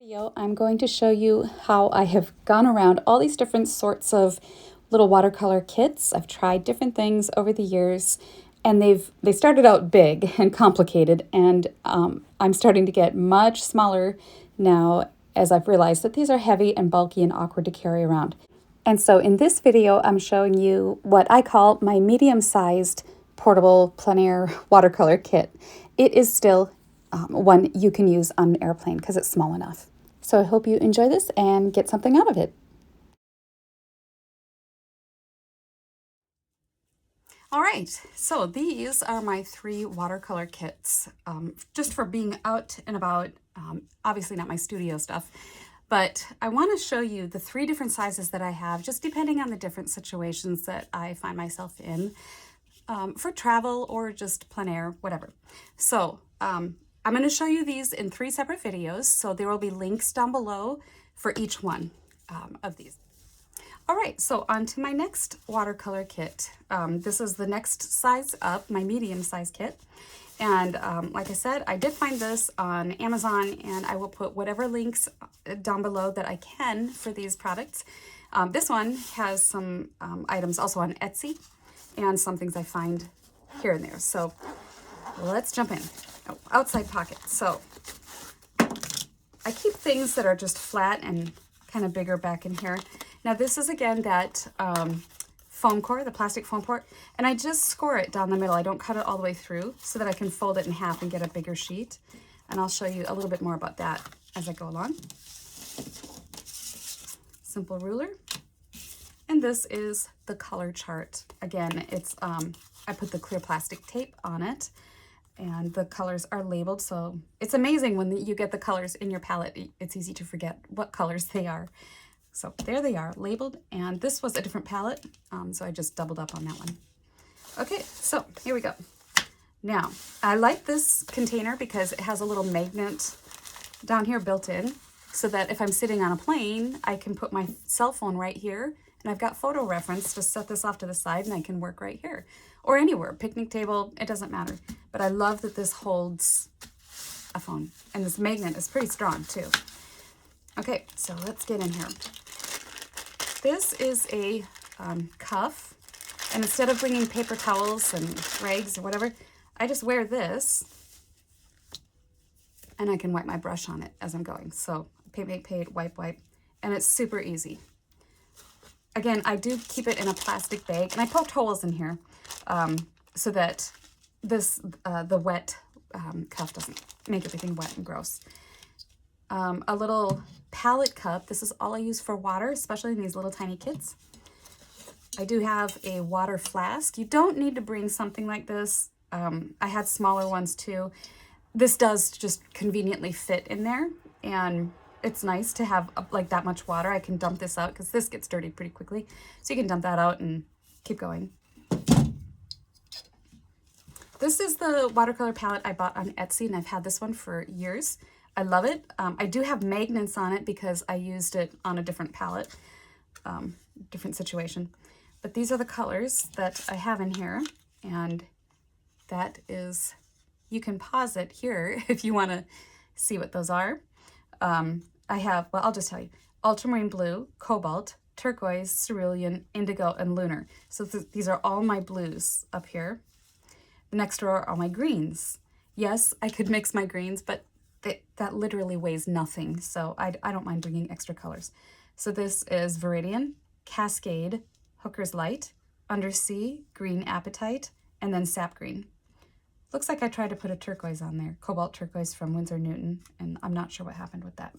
Video, I'm going to show you how I have gone around all these different sorts of little watercolor kits. I've tried different things over the years, and they started out big and complicated, and I'm starting to get much smaller now as I've realized that these are heavy and bulky and awkward to carry around. And so in this video, I'm showing you what I call my medium-sized portable plein air watercolor kit. It is still one you can use on an airplane because it's small enough. So I hope you enjoy this and get something out of it. All right, so these are my 3 watercolor kits, just for being out and about, obviously not my studio stuff, but I want to show you the 3 different sizes that I have, just depending on the different situations that I find myself in, for travel or just plein air, whatever. So I'm going to show you these in 3 separate videos, so there will be links down below for each one of these. All right, so on to my next watercolor kit. This is the next size up, my medium size kit. And like I said, I did find this on Amazon, and I will put whatever links down below that I can for these products. This one has some items also on Etsy and some things I find here and there. So let's jump in. Oh, outside pocket. So I keep things that are just flat and kind of bigger back in here. Now this is again that foam core, the plastic foam core, and I just score it down the middle. I don't cut it all the way through so that I can fold it in half and get a bigger sheet. And I'll show you a little bit more about that as I go along. Simple ruler. And this is the color chart. Again, it's I put the clear plastic tape on it, and the colors are labeled, so it's amazing when you get the colors in your palette. It's easy to forget what colors they are. So there they are, labeled, and this was a different palette, so I just doubled up on that one. Okay, so here we go. Now, I like this container because it has a little magnet down here built in, so that if I'm sitting on a plane, I can put my cell phone right here, and I've got photo reference to set this off to the side, and I can work right here. Or anywhere, picnic table, it doesn't matter. But I love that this holds a phone. And this magnet is pretty strong too. Okay, so let's get in here. This is a cuff. And instead of bringing paper towels and rags or whatever, I just wear this. And I can wipe my brush on it as I'm going. So paint, wipe. And it's super easy. Again, I do keep it in a plastic bag, and I poked holes in here so that this the wet cuff doesn't make everything wet and gross. A little palette cup. This is all I use for water, especially in these little tiny kits. I do have a water flask. You don't need to bring something like this. I had smaller ones too. This does just conveniently fit in there, and it's nice to have like that much water. I can dump this out because this gets dirty pretty quickly. So you can dump that out and keep going. This is the watercolor palette I bought on Etsy, and I've had this one for years. I love it. I do have magnets on it because I used it on a different palette, different situation. But these are the colors that I have in here, and that is, you can pause it here if you want to see what those are. I have, well, I'll just tell you, ultramarine blue, cobalt, turquoise, cerulean, indigo, and lunar. So these are all my blues up here. The next row are all my greens. Yes, I could mix my greens, but that literally weighs nothing, so I don't mind bringing extra colors. So this is Viridian, Cascade, Hooker's Light, Undersea, Green Apatite, and then Sap Green. Looks like I tried to put a turquoise on there, Cobalt Turquoise from Winsor Newton, and I'm not sure what happened with that.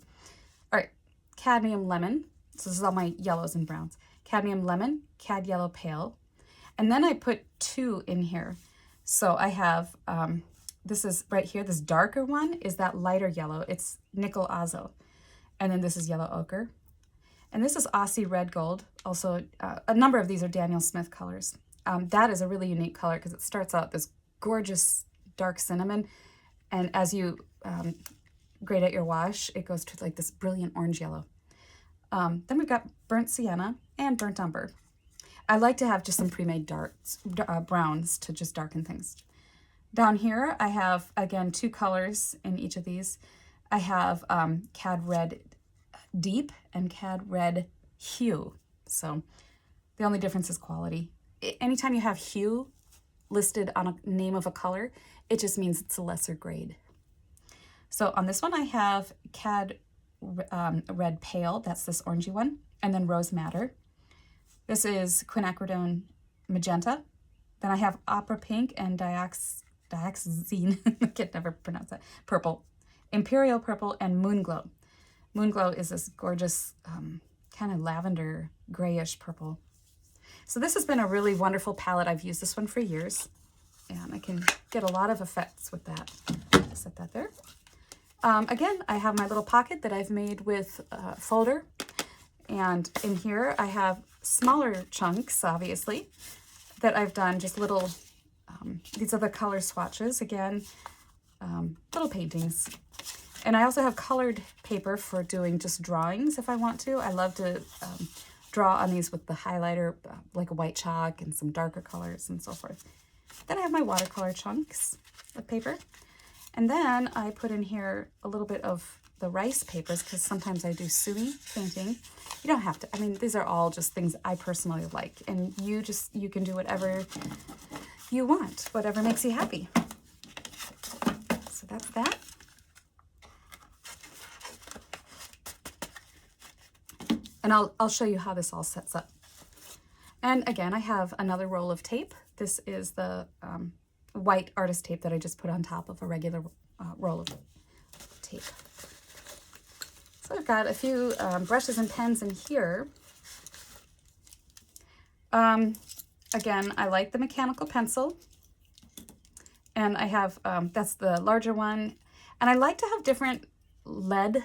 All right, Cadmium Lemon. So this is all my yellows and browns. Cadmium Lemon, Cad Yellow Pale. And then I put 2 in here. So I have, this is right here, this darker one is that lighter yellow. It's Nickel Azo. And then this is Yellow Ochre. And this is Aussie Red Gold. Also, a number of these are Daniel Smith colors. That is a really unique color because it starts out this gorgeous dark cinnamon. And as you grade out your wash, it goes to like this brilliant orange yellow. Then we've got Burnt Sienna and Burnt Umber. I like to have just some pre-made browns to just darken things. Down here, I have, again, 2 colors in each of these. I have Cad Red Deep and Cad Red Hue. So the only difference is quality. Anytime you have hue listed on a name of a color, it just means it's a lesser grade. So on this one, I have Cad Red Pale, that's this orangey one, and then Rose Madder. This is Quinacridone Magenta. Then I have Opera Pink and Dioxazine, I can never pronounce that, Purple, Imperial Purple, and Moonglow. Moonglow is this gorgeous kind of lavender grayish purple. So this has been a really wonderful palette. I've used this one for years, and I can get a lot of effects with that. Set that there. Again, I have my little pocket that I've made with a folder, and in here I have smaller chunks, obviously, that I've done just little, these are the color swatches, again, little paintings. And I also have colored paper for doing just drawings if I want to. I love to draw on these with the highlighter, like a white chalk and some darker colors and so forth. Then I have my watercolor chunks of paper. And then I put in here a little bit of the rice papers because sometimes I do sumi painting. You don't have to. I mean, these are all just things I personally like. And you can do whatever you want, whatever makes you happy. So that's that. And I'll show you how this all sets up. And again, I have another roll of tape. This is the white artist tape that I just put on top of a regular roll of tape. So I've got a few brushes and pens in here. Again, I like the mechanical pencil. And I have, that's the larger one. And I like to have different lead.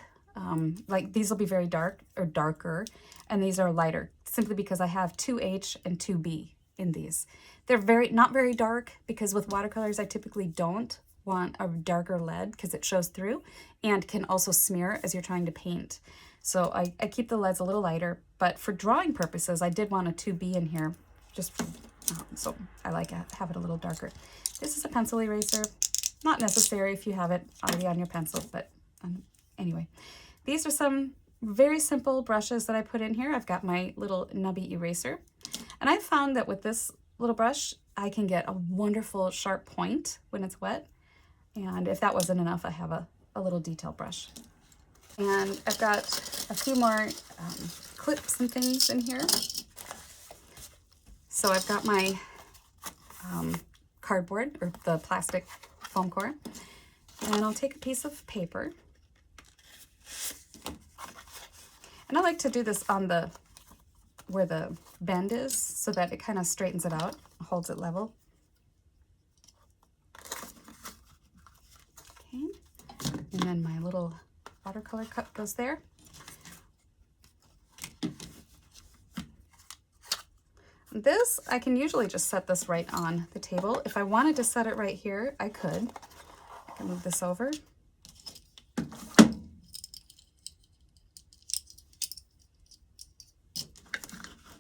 Like these will be very dark or darker, and these are lighter, simply because I have 2H and 2B in these. They're not very dark, because with watercolors I typically don't want a darker lead because it shows through and can also smear as you're trying to paint. So I keep the leads a little lighter, but for drawing purposes I did want a 2B in here, just so I like to have it a little darker. This is a pencil eraser, not necessary if you have it already on your pencil, but anyway. These are some very simple brushes that I put in here. I've got my little nubby eraser. And I found that with this little brush, I can get a wonderful sharp point when it's wet. And if that wasn't enough, I have a little detail brush. And I've got a few more clips and things in here. So I've got my cardboard, or the plastic foam core. And I'll take a piece of paper. And I like to do this on where the bend is, so that it kind of straightens it out, holds it level. Okay, and then my little watercolor cup goes there. This, I can usually just set this right on the table. If I wanted to set it right here, I could. I can move this over.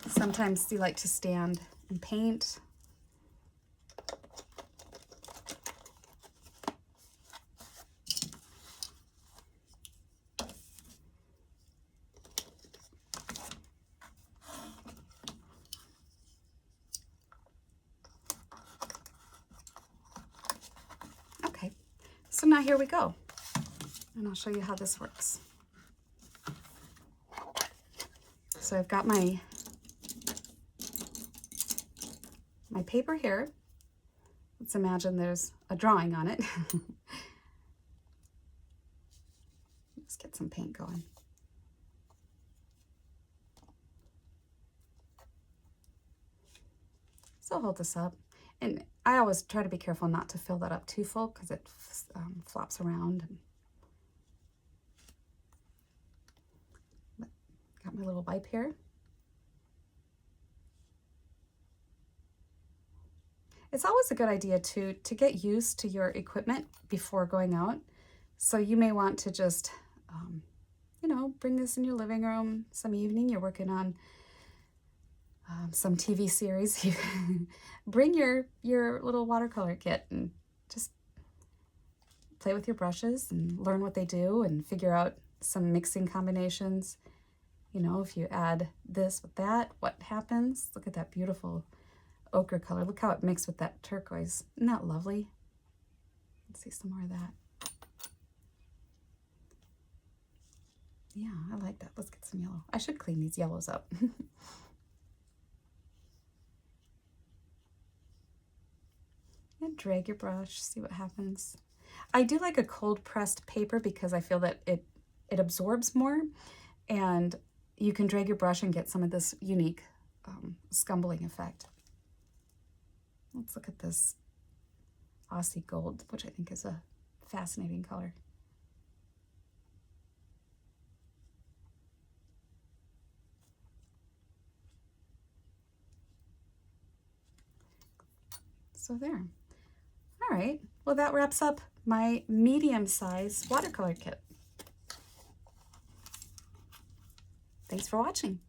Sometimes you like to stand and paint. Okay, so now here we go. And I'll show you how this works. So I've got my paper here. Let's imagine there's a drawing on it. Let's get some paint going. So I'll hold this up. And I always try to be careful not to fill that up too full because it flops around. Got my little wipe here. It's always a good idea to get used to your equipment before going out. So you may want to just, you know, bring this in your living room some evening. You're working on some TV series. Bring your little watercolor kit and just play with your brushes and learn what they do and figure out some mixing combinations. You know, if you add this with that, what happens? Look at that beautiful ochre color. Look how it mixed with that turquoise. Isn't that lovely? Let's see some more of that. Yeah, I like that. Let's get some yellow. I should clean these yellows up. And drag your brush, see what happens. I do like a cold pressed paper because I feel that it absorbs more, and you can drag your brush and get some of this unique scumbling effect. Let's look at this Aussie gold, which I think is a fascinating color. So there. All right, well, that wraps up my medium-size watercolor kit. Thanks for watching.